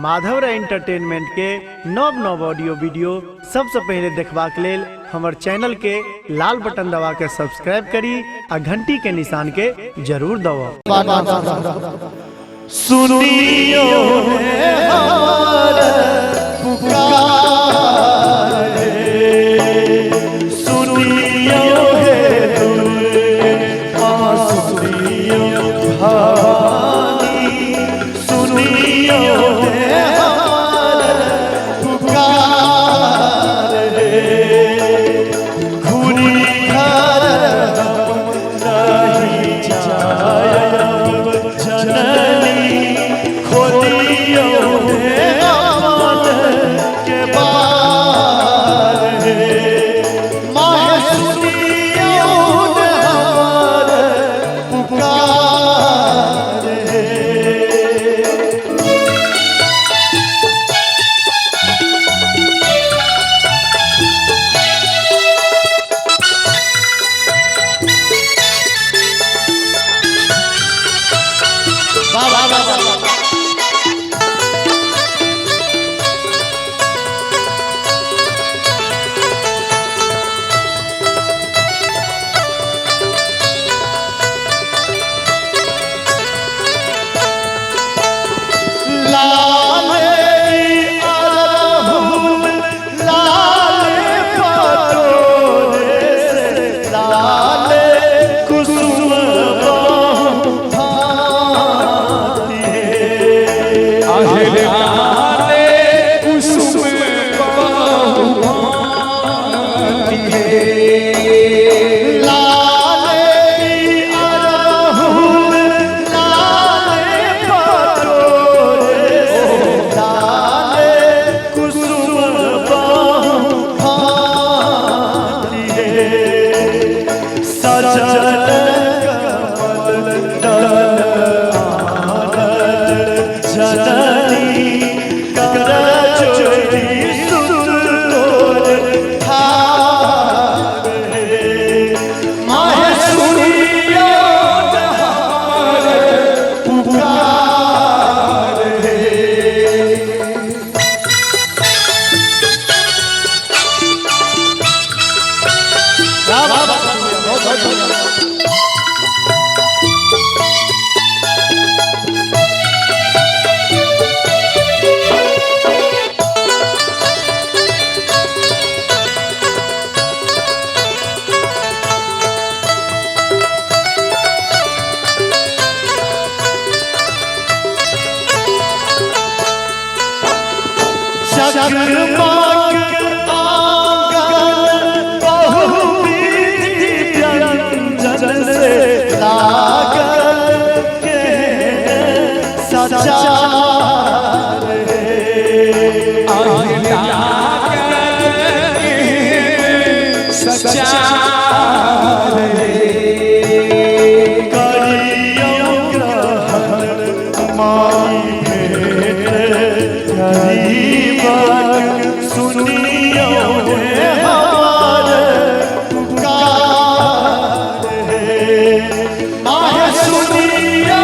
Madhav entertainment के नव नव ऑडियो वीडियो सबसे पहले देखबाक लेल हमर चैनल के लाल बटन दबा के सब्सक्राइब करी आ घंटी के निशान के जरूर दबाओ। सुनियो हमार पुकार सुनियो है सुनियो भवानी सुनियो है हमार पुकार घूरी घर नहीं जायब जननी खोलियो है अमन के बार माँ सुनियो हमार पुकार जगमग आंगन बहुविधि व्यंजन से लागल के सचार करियो ग्रहण माई सुनियो है हमार पुकार माँ सुनियो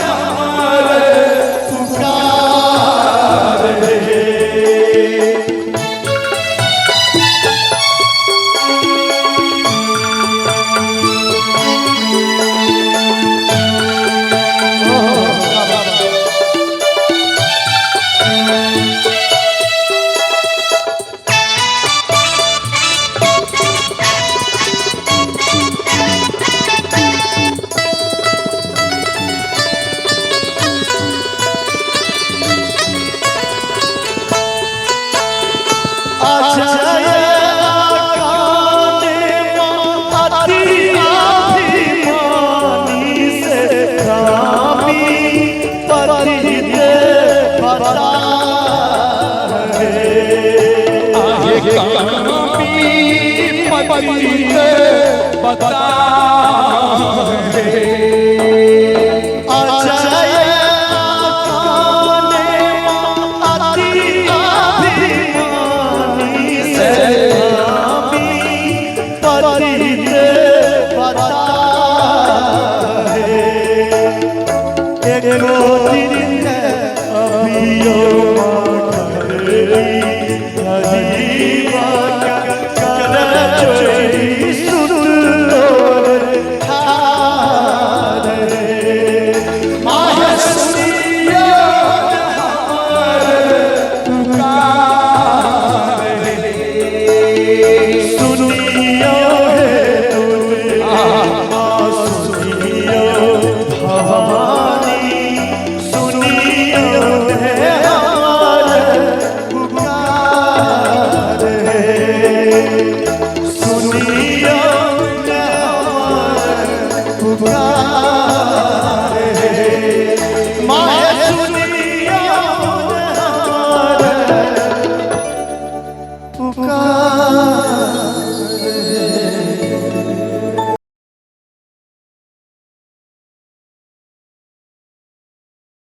हमार पुकार बता एक दिन अभी सुनियो